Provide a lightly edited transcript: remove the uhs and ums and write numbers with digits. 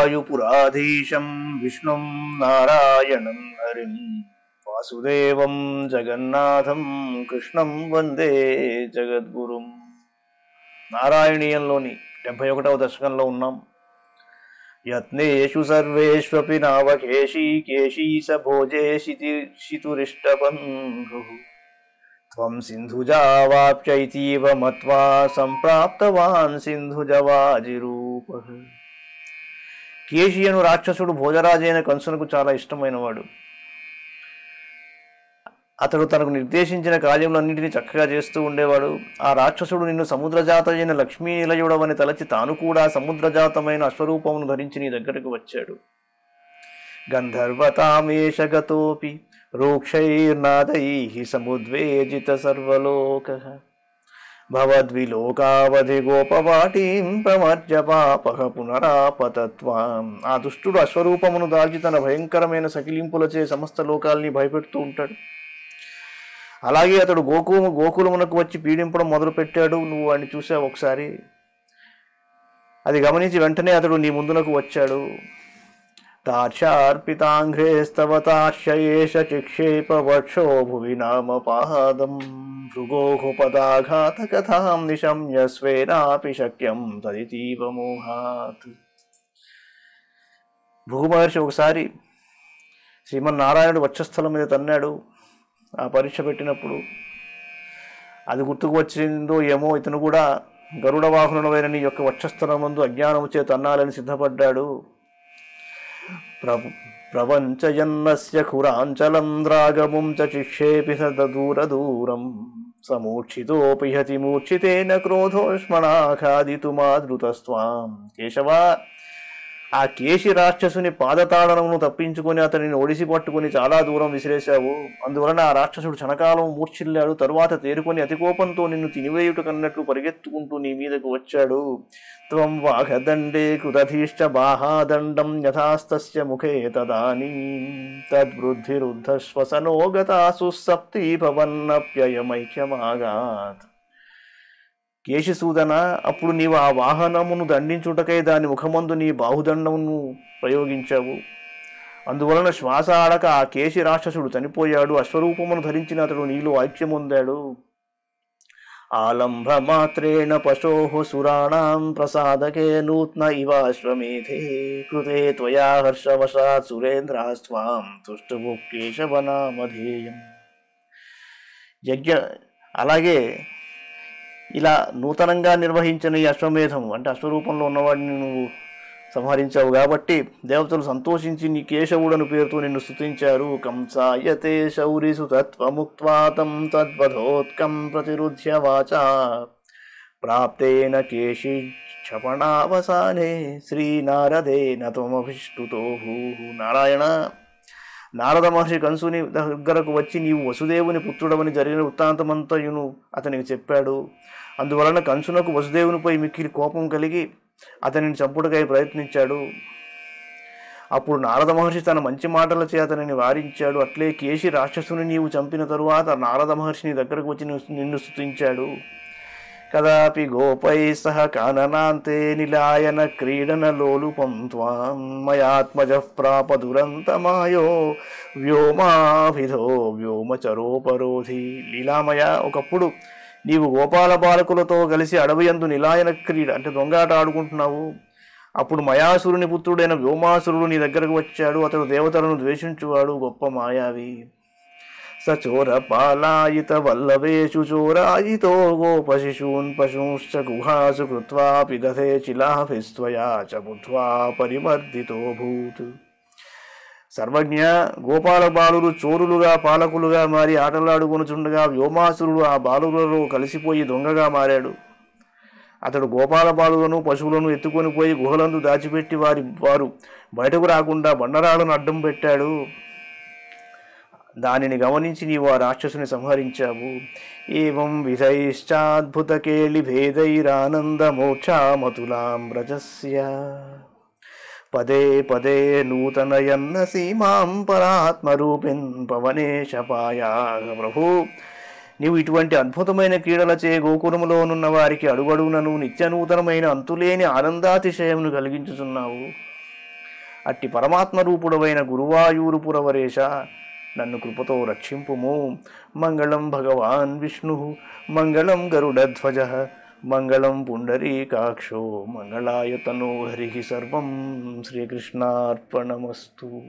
వాయుపురాధీశం విష్ణుం నారాయణం హరిం వాసుదేవం జగన్నాథం కృష్ణం వందే జగద్గురుం. నారాయణీయంలోని 71వ దశకంలో ఉన్నాం. యత్నేషు సర్వేష్వపి నావకేశీ కేశీ స భోజే శితురిష్టబంధు త్వం సింధుజావాప్యైతీవ మత్వా సంప్రాప్తవాన్ సింధుజవాజిరూపః. కేశి అను రాక్షసుడు భోజరాజైన కంసునకు చాలా ఇష్టమైనవాడు. అతడు తనకు నిర్దేశించిన కార్యములన్నింటినీ చక్కగా చేస్తూ ఉండేవాడు. ఆ రాక్షసుడు నిన్ను సముద్రజాత అయిన లక్ష్మీ నిలయుడవని తలచి తాను కూడా సముద్రజాతమైన అశ్వరూపమును ధరించి నీ దగ్గరకు వచ్చాడు. గంధర్వతామేషగతోపి రూక్షైర్నాదైః సముద్వేజిత సర్వలోకః భవద్విలోకావధి గోపవాటీం ప్రమర్జ పాపః పునరాపతత్వాం. ఆ దుష్టుడు అశ్వరూపమును దాల్చి తన భయంకరమైన సకిలింపులచే సమస్త లోకాల్ని భయపెడుతూ ఉంటాడు. అలాగే అతడు గోకులమునకు వచ్చి పీడింపడం మొదలుపెట్టాడు. నువ్వు వాడిని చూసావు ఒకసారి. అది గమనించి వెంటనే అతడు నీ ముందునకు వచ్చాడు. తార్షార్పితాంఘ్రేస్తవ తార్షయేష చిక్షేప వక్షో భువి నామపాదం భృగోః పదాఘాత కథాం నిశమ్య స్వేనాపి శక్యం తదితీవ మోహాత్. భృగు మహర్షి ఒకసారి శ్రీమన్నారాయణుడు వక్షస్థలం మీద తన్నాడు. ఆ పరీక్ష పెట్టినప్పుడు అది గుర్తుకు వచ్చిందో ఏమో, ఇతను కూడా గరుడ వాహనుడైన నీ యొక్క వక్షస్థలం ముందు అజ్ఞానము చేత అన్నాలని సిద్ధపడ్డాడు. ప్రపంచయన్నస్య ఖురాంచలం ద్రాగముం చ చిక్షేపి దూరం సమూర్ఛితోపి హతి మూర్ఛితేన క్రోధోష్మణాఖాదితుమాదృతస్వాం. కేశవ, ఆ కేశి రాక్షసుని పాదతాళనమును తప్పించుకొని అతనిని ఒడిసి పట్టుకుని చాలా దూరం విసిరేశావు. అందువలన ఆ రాక్షసుడు క్షణకాలం మూర్ఛిల్లాడు. తరువాత తేరుకొని అతి కోపంతో నిన్ను తినివేయుట కన్నట్లు పరిగెత్తుకుంటూ నీ మీదకు వచ్చాడు. త్వం వాఘదండే కృతధీశ్చ బాహాదండం యథాస్తస్య ముఖే తదానీం తద్వృద్ధిరుద్ధశ్వసనో గతాసు సప్తీ భవన్నప్యయమైక్యమాగాత్. కేశిసూదన, అప్పుడు నీవు ఆ వాహనమును దండించుటకై దాని ముఖమందు నీ బాహుదండమును ప్రయోగించావు. అందువలన శ్వాస ఆడక ఆ కేశి రాక్షసుడు చనిపోయాడు. అశ్వరూపమును ధరించిన అతడు నీలో ఐక్యముందాడు. ఆలంభమాత్రేణ పశోః సురాణాం ప్రసాదకే నూత్న ఇవాశ్వమేధే కృతే త్వయా హర్షవశాత్ సురేంద్రాస్త్వాం తుష్టభుః కేశవనామధేయం. అలాగే ఇలా నూతనంగా నిర్వహించిన ఈ అశ్వమేధం అంటే అశ్వరూపంలో ఉన్నవాడిని నువ్వు సంహరించావు కాబట్టి దేవతలు సంతోషించి నీ కేశవుడను పేరుతో నిన్ను స్తుతించారు. కంసాయతే శౌరిసు తత్వముక్త్వాతం తద్వధోత్కం ప్రతిరుధ్య వాచా ప్రాప్తేన కేశి క్షపణావసానే శ్రీనారదేన త్వమభిష్టుతో భూః. నారాయణ, నారద మహర్షి కంసుని దగ్గరకు వచ్చి నీవు వసుదేవుని పుత్రుడవని జరిగిన వృత్తాంతమంతయును అతనికి చెప్పాడు. అందువలన కంసునకు వసుదేవునిపై మిక్కిలి కోపం కలిగి అతనిని చంపుటకై ప్రయత్నించాడు. అప్పుడు నారద మహర్షి తన మంచి మాటలచే అతనిని వారించాడు. అట్లే కేశి రాక్షసుని నీవు చంపిన తరువాత నారద మహర్షిని దగ్గరకు వచ్చి నిన్ను స్తుతించాడు. కదాపి గోపై సహ కాననాంతే నిలాయన క్రీడన లోలుపం త్వాం మయాత్మజః ప్రాప దురంతమాయో వ్యోమాభిధో వ్యోమచరోపరోధి. లీలామయ, ఒకప్పుడు నీవు గోపాల బాలకులతో కలిసి అడవియందు నిలాయన క్రీడ అంటే దొంగాట ఆడుకుంటున్నావు. అప్పుడు మయాసురుని పుత్రుడైన వ్యోమాసురుడు నీ దగ్గరకు వచ్చాడు. అతడు దేవతలను ద్వేషించువాడు, గొప్ప మాయావి. సచోర పాలాయిత వల్లవేషు చోరాయితో గోపశిశూన్ పశూశ్చ గుహాసు కృత్వా పిదధే చిలాభిస్త్వయా చ బుద్ధ్వా పరిమర్దితో భూత్. సర్వజ్ఞ, గోపాల బాలురు చోరులుగా పాలకులుగా మారి ఆటలాడుకొనుచుండగా వ్యోమాసురుడు ఆ బాలులలో కలిసిపోయి దొంగగా మారాడు. అతడు గోపాల బాలులను పశువులను ఎత్తుకొని పోయి గుహలందు దాచిపెట్టి వారు బయటకు రాకుండా బండరాలను అడ్డం పెట్టాడు. దానిని గమనించి నీవు ఆ రాక్షసుని సంహరించావు. ఏవం విధైశ్చాద్భుత కేళి భేదైరానందమోక్షామతులాం వ్రజస్య పదే పదే నూతనయన్న సీమాం పరాత్మరూపిన్ పవనేశపాయా. ప్రభు, నీవు ఇటువంటి అద్భుతమైన క్రీడలచే గోకులములోనున్న వారికి అడుగడుగునను నిత్య నూతనమైన అంతులేని ఆనందాతిశయమును కలిగించుచున్నావు. అట్టి పరమాత్మ రూపుడవైన గురువాయూరు పురవరేశ నన్ను కృపతో రక్షింపుము. మంగళం భగవాన్ విష్ణు, మంగళం గరుడధ్వజ, మంగళం పుండరీకాక్షో, మంగళాయ తనో హరి. సర్వం శ్రీకృష్ణార్పణమస్తు.